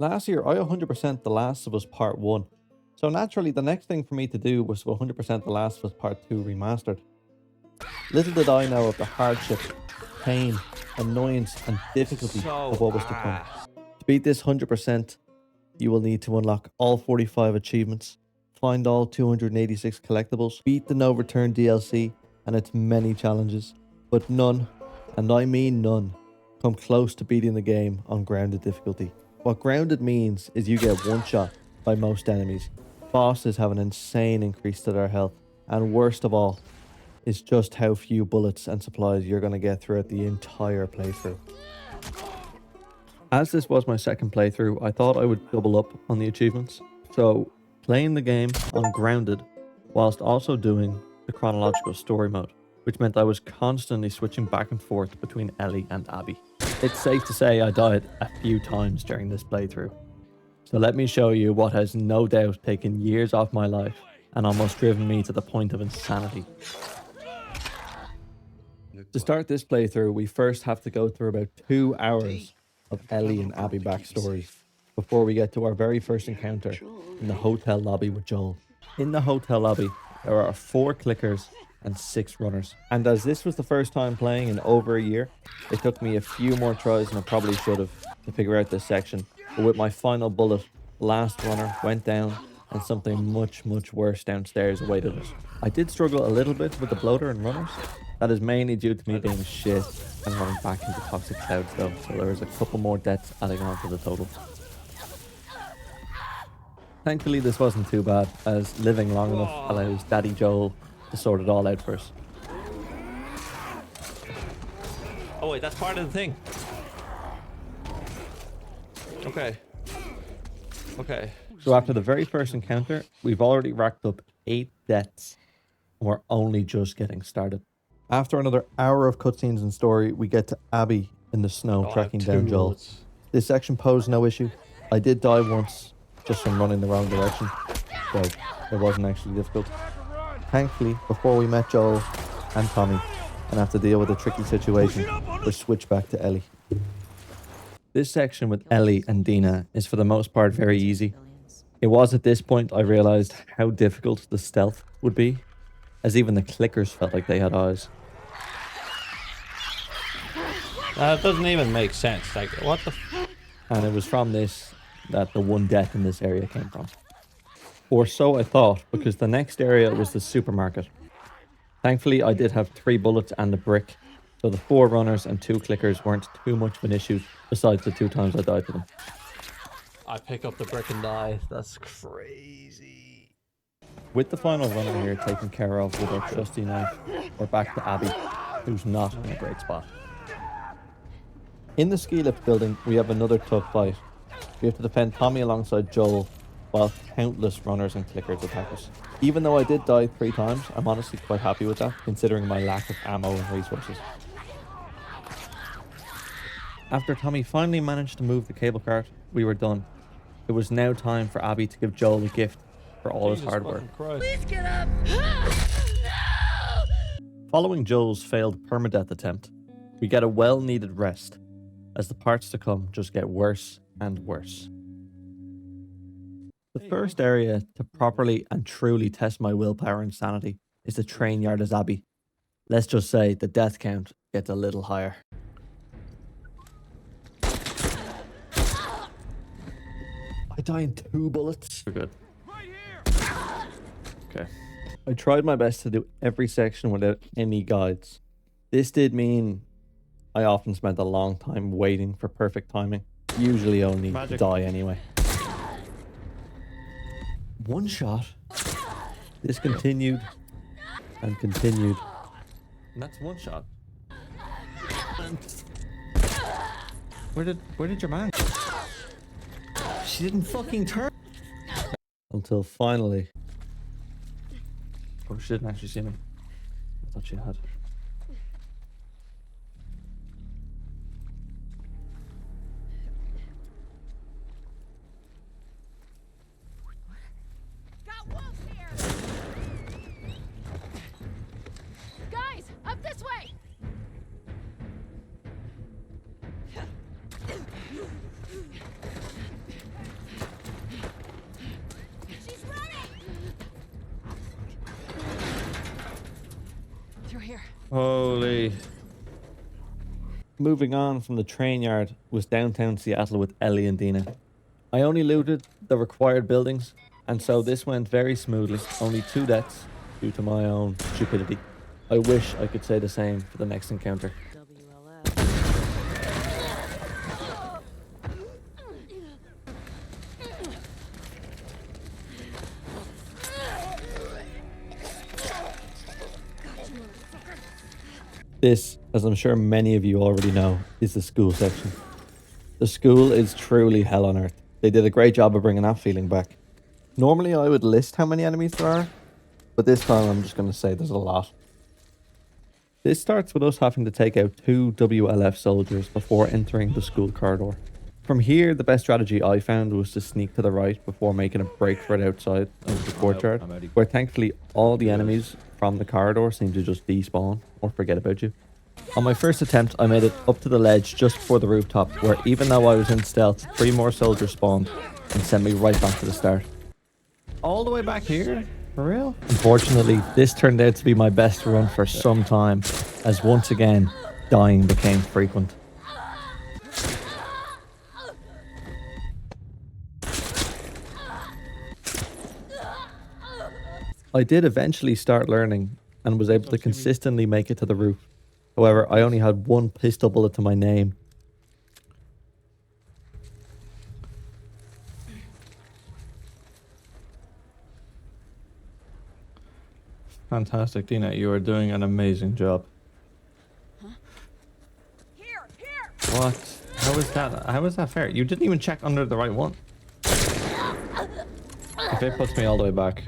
Last year, I 100% The Last of Us Part 1. So naturally, the next thing for me to do was to 100% The Last of Us Part 2 Remastered. Little did I know of the hardship, pain, annoyance, and difficulty of what was to come. To beat this 100%, you will need to unlock all 45 achievements, find all 286 collectibles, beat the No Return DLC, and its many challenges. But none, and I mean none, come close to beating the game on grounded difficulty. What grounded means is you get one shot by most enemies. Bosses have an insane increase to their health, and worst of all, is just how few bullets and supplies you're going to get throughout the entire playthrough. As this was my second playthrough, I thought I would double up on the achievements. So, playing the game on grounded, whilst also doing the chronological story mode, which meant I was constantly switching back and forth between Ellie and Abby. It's safe to say I died a few times during this playthrough. So let me show you what has no doubt taken years off my life and almost driven me to the point of insanity. To start this playthrough, we first have to go through about 2 hours of Ellie and Abby backstories before we get to our very first encounter in the hotel lobby with Joel. In the hotel lobby, there are 4 clickers and 6 runners. And as this was the first time playing in over a year, it took me a few more tries than I probably should have to figure out this section. But with my final bullet, the last runner went down and something much worse downstairs awaited us. I did struggle a little bit with the bloater and runners. That is mainly due to me being shit and running back into toxic clouds though, so there was a couple more deaths adding on to the total. Thankfully this wasn't too bad, as living long enough allows Daddy Joel to sort it all out for us. Oh wait, that's part of the thing. Okay. So after the very first encounter, we've already racked up 8 deaths, and we're only just getting started. After another hour of cutscenes and story, we get to Abby in the snow tracking down Joel. This section posed no issue. I did die once, just from running the wrong direction, so it wasn't actually difficult. Thankfully, before we met Joel and Tommy and have to deal with a tricky situation, we're switched back to Ellie. This section with Ellie and Dina is for the most part very easy. It was at this point I realised how difficult the stealth would be, as even the clickers felt like they had eyes. That doesn't even make sense. Like, what the f? And it was from this that the one death in this area came from. Or so I thought, because the next area was the supermarket. Thankfully, I did have 3 bullets and a brick, so the 4 runners and 2 clickers weren't too much of an issue, besides the 2 times I died to them. I pick up the brick and die. That's crazy. With the final runner here taken care of with our trusty knife, we're back to Abby, who's not in a great spot. In the ski lift building, we have another tough fight. We have to defend Tommy alongside Joel, while countless runners and clickers attack us. Even though I did die 3 times, I'm honestly quite happy with that, considering my lack of ammo and resources. After Tommy finally managed to move the cable cart, we were done. It was now time for Abby to give Joel a gift for all his hard work. Please get up! Following Joel's failed permadeath attempt, we get a well-needed rest, as the parts to come just get worse and worse. The first area to properly and truly test my willpower and sanity is the train yard as Abby. Let's just say the death count gets a little higher. I die in 2 bullets. We're good. Okay. I tried my best to do every section without any guides. This did mean I often spent a long time waiting for perfect timing. Usually only to die anyway. One shot. This continued and continued. And that's one shot. Where did your man? She didn't fucking turn. Until finally. Oh, she didn't actually see me. I thought she had. Got wolves here! Guys, up this way! Holy. Moving on from the train yard was downtown Seattle with Ellie and Dina. I only looted the required buildings, and so this went very smoothly. Only 2 deaths due to my own stupidity. I wish I could say the same for the next encounter. This, as I'm sure many of you already know, is the school section. The school is truly hell on earth. They did a great job of bringing that feeling back. Normally I would list how many enemies there are, but this time I'm just going to say there's a lot. This starts with us having to take out 2 WLF soldiers before entering the school corridor. From here, the best strategy I found was to sneak to the right before making a break for it outside of the courtyard, where thankfully all the enemies from the corridor seem to just despawn or forget about you. On my first attempt, I made it up to the ledge just before the rooftop, where even though I was in stealth, 3 more soldiers spawned and sent me right back to the start. All the way back here? For real? Unfortunately, this turned out to be my best run for some time, as once again, dying became frequent. I did eventually start learning and was able to consistently make it to the roof. However, I only had 1 pistol bullet to my name. Fantastic, Dina. You are doing an amazing job. Here! What? How is that? How is that fair? You didn't even check under the right one. If it puts me all the way back,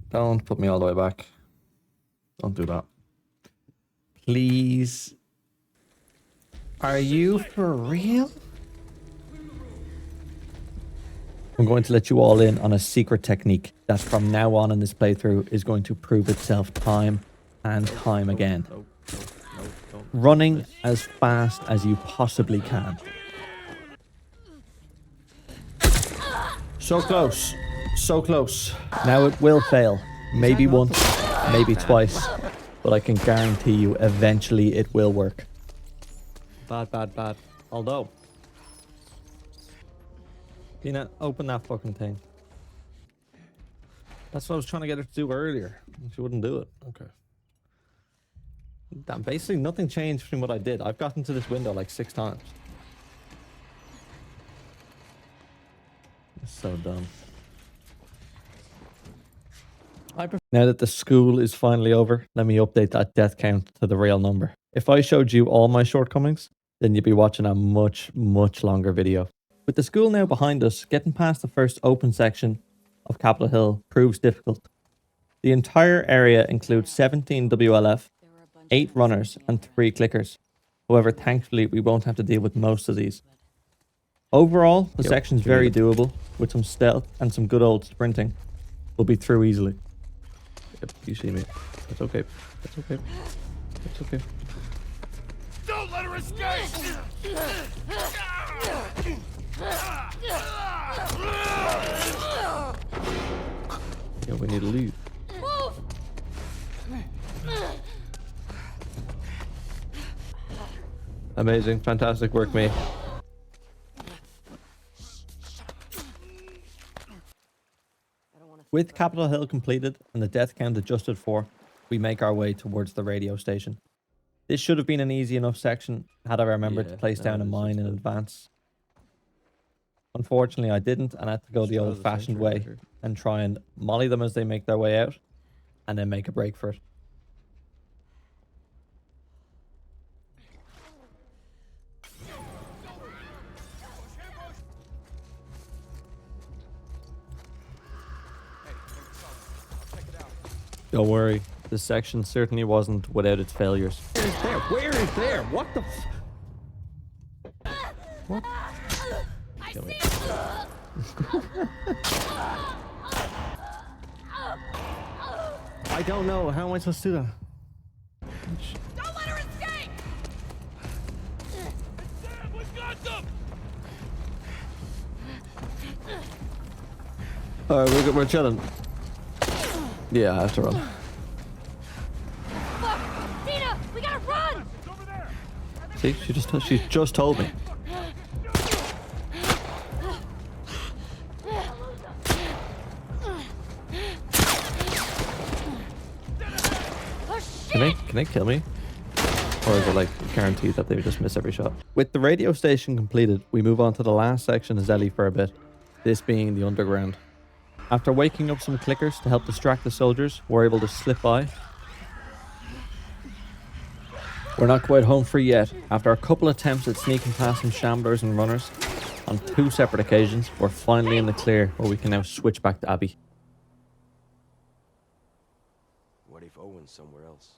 don't put me all the way back. Don't do that. Please. Are you for real? I'm going to let you all in on a secret technique that from now on in this playthrough is going to prove itself time and time again. No, don't. Running as fast as you possibly can. So close. So close. Now it will fail. Maybe once, maybe twice. But I can guarantee you eventually it will work. Bad. Although. Dina, open that fucking thing. That's what I was trying to get her to do earlier. She wouldn't do it. Okay. Damn, basically nothing changed from what I did. I've gotten to this window like 6 times. It's so dumb. Now that the school is finally over, let me update that death count to the real number. If I showed you all my shortcomings, then you'd be watching a much longer video. With the school now behind us, getting past the first open section of Capitol Hill proves difficult. The entire area includes 17 WLF, 8 runners and 3 clickers. However, thankfully we won't have to deal with most of these. Overall, the section's very doable, with some stealth and some good old sprinting. We'll be through easily. Yep, you see me. That's okay. That's okay. That's okay. Don't let her escape! Yeah, we need to leave. Move! Amazing. Fantastic work, mate. With Capitol Hill completed and the death count adjusted for, we make our way towards the radio station. This should have been an easy enough section had I remembered to place down a mine in advance. Unfortunately, I didn't, and I had to go the old-fashioned way and try and molly them as they make their way out, and then make a break for it. Don't worry, this section certainly wasn't without its failures. Where is there? What the What? I see I don't know. How am I supposed to do that? Don't let her escape! We got them! Alright, we're chilling. Yeah, I have to run. Fuck! Dina, we gotta See, she just told me. Can they kill me? Or is it like guaranteed that they would just miss every shot? With the radio station completed, we move on to the last section of Zelly for a bit, this being the underground. After waking up some clickers to help distract the soldiers, we're able to slip by. We're not quite home free yet. After a couple attempts at sneaking past some shamblers and runners, on 2 separate occasions, we're finally in the clear where we can now switch back to Abby. What if Owen's somewhere else?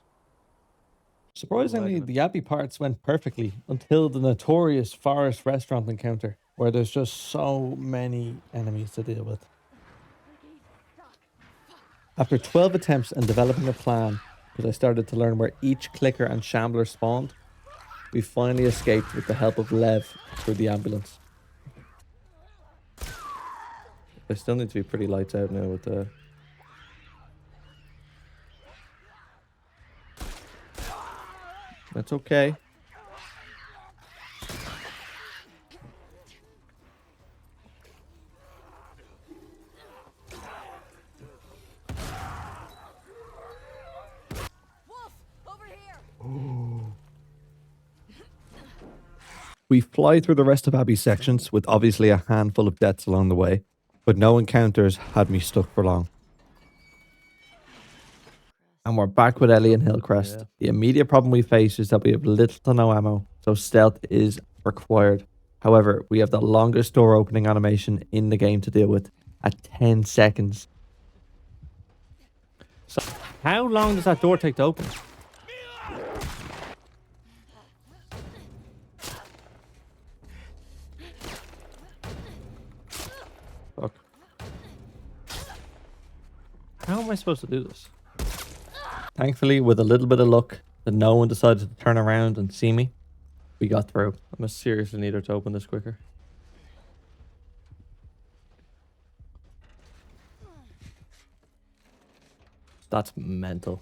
Surprisingly, the Abbey parts went perfectly until the notorious forest restaurant encounter, where there's just so many enemies to deal with. After 12 attempts and developing a plan, because I started to learn where each clicker and shambler spawned, we finally escaped with the help of Lev through the ambulance. I still need to be pretty lights out now with the... That's okay. Wolf, over here. We fly through the rest of Abby's sections with obviously a handful of deaths along the way, but no encounters had me stuck for long. And we're back with Ellie and Hillcrest. Yeah. The immediate problem we face is that we have little to no ammo, so stealth is required. However, we have the longest door opening animation in the game to deal with, at 10 seconds. So, how long does that door take to open? Fuck. How am I supposed to do this? Thankfully, with a little bit of luck, that no one decided to turn around and see me, we got through. I must seriously need her to open this quicker. That's mental.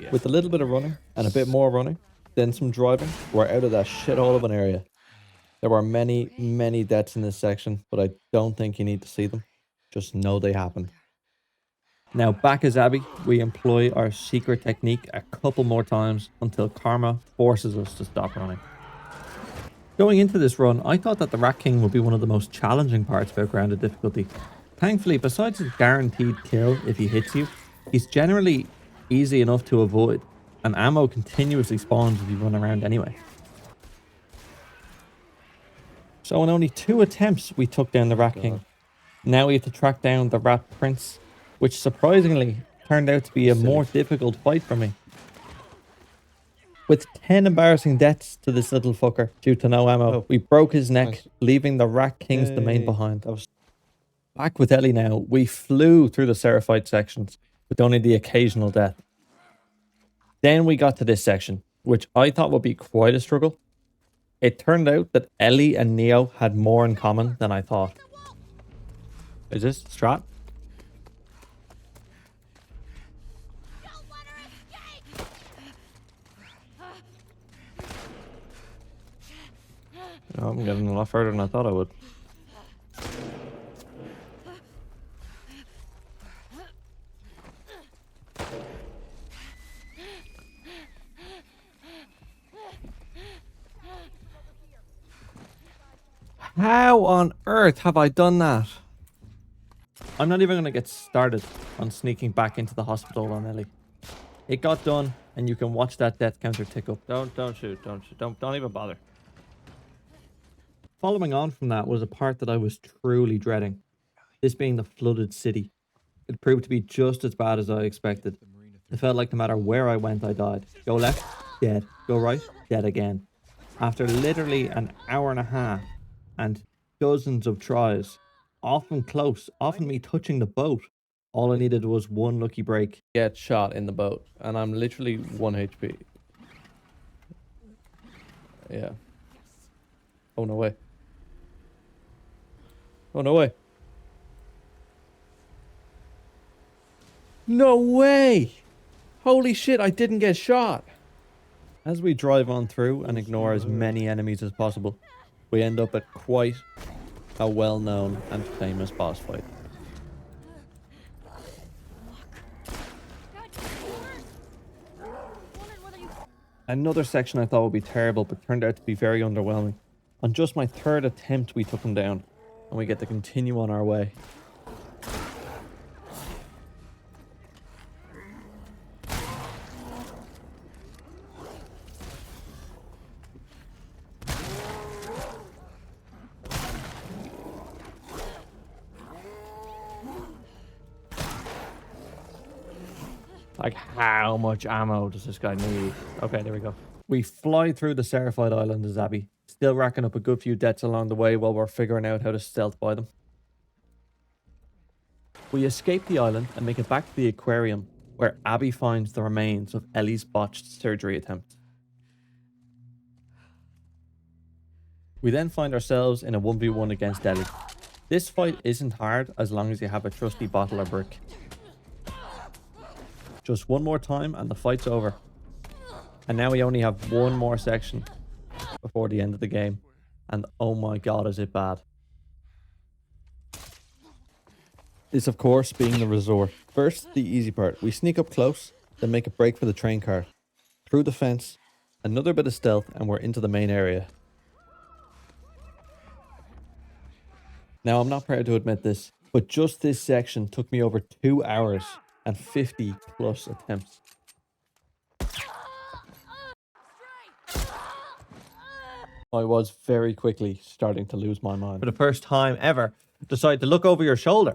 Yeah. With a little bit of running and a bit more running, then some driving, we're out of that shithole of an area. There were many, many deaths in this section, but I don't think you need to see them. Just know they happened. Now back as Abby, we employ our secret technique a couple more times until karma forces us to stop running. Going into this run, I thought that the Rat King would be one of the most challenging parts about grounded difficulty. Thankfully, besides his guaranteed kill if he hits you, he's generally easy enough to avoid, and ammo continuously spawns if you run around anyway. So in only 2 attempts, we took down the Rat King. Now we have to track down the Rat Prince, which surprisingly turned out to be a more difficult fight for me. With 10 embarrassing deaths to this little fucker due to no ammo, we broke his neck, leaving the Rat King's domain behind. Back with Ellie now, we flew through the Seraphite sections with only the occasional death. Then we got to this section, which I thought would be quite a struggle. It turned out that Ellie and Neo had more in common than I thought. Is this Strat? Don't let her escape. Oh, I'm getting a lot further than I thought I would. How on earth have I done that? I'm not even going to get started on sneaking back into the hospital on Ellie. It got done, and you can watch that death counter tick up. Don't shoot, don't even bother. Following on from that was a part that I was truly dreading. This being the flooded city. It proved to be just as bad as I expected. It felt like no matter where I went, I died. Go left, dead. Go right, dead again. After literally an hour and a half and dozens of tries, often close, often me touching the boat, all I needed was one lucky break. Get shot in the boat, and I'm literally 1 HP. Yeah. Oh, no way. Oh, no way. No way! Holy shit, I didn't get shot. As we drive on through and ignore as many enemies as possible, we end up at quite a well-known and famous boss fight. Another section I thought would be terrible, but turned out to be very underwhelming. On just my third attempt, we took him down, and we get to continue on our way. Like, how much ammo does this guy need? Okay, there we go. We fly through the Seraphite Island as Abby, still racking up a good few deaths along the way while we're figuring out how to stealth by them. We escape the island and make it back to the aquarium, where Abby finds the remains of Ellie's botched surgery attempt. We then find ourselves in a 1v1 against Ellie. This fight isn't hard as long as you have a trusty bottle or brick. Just one more time and the fight's over. And now we only have one more section before the end of the game. And oh my god, is it bad. This, of course, being the resort. First, the easy part. We sneak up close, then make a break for the train car. Through the fence, another bit of stealth, and we're into the main area. Now, I'm not proud to admit this, but just this section took me over 2 hours and 50 plus attempts. I was very quickly starting to lose my mind. For the first time ever, decide to look over your shoulder.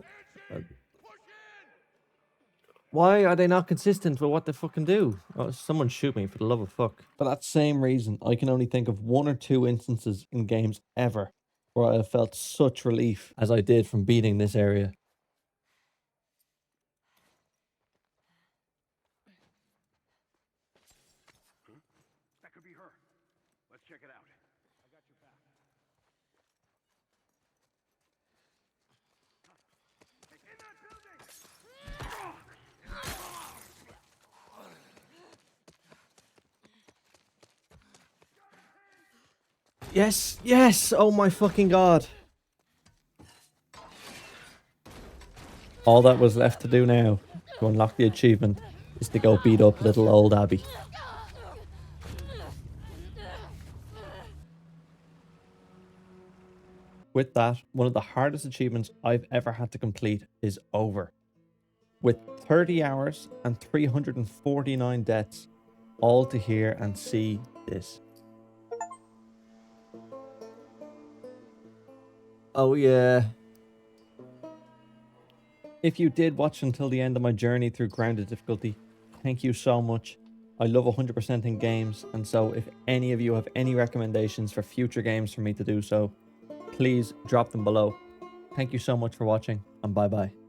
Why are they not consistent with what they fucking do? Oh, someone shoot me, for the love of fuck. For that same reason, I can only think of 1 or 2 instances in games ever where I have felt such relief as I did from beating this area. That could be her. Let's check it out. I got your back. In that building! Yes, yes! Oh my fucking god. All that was left to do now to unlock the achievement is to go beat up little old Abby. With that, one of the hardest achievements I've ever had to complete is over. With 30 hours and 349 deaths, all to hear and see this. Oh yeah. If you did watch until the end of my journey through grounded difficulty, thank you so much. I love 100% in games, and so if any of you have any recommendations for future games for me to do so, please drop them below. Thank you so much for watching, and bye bye.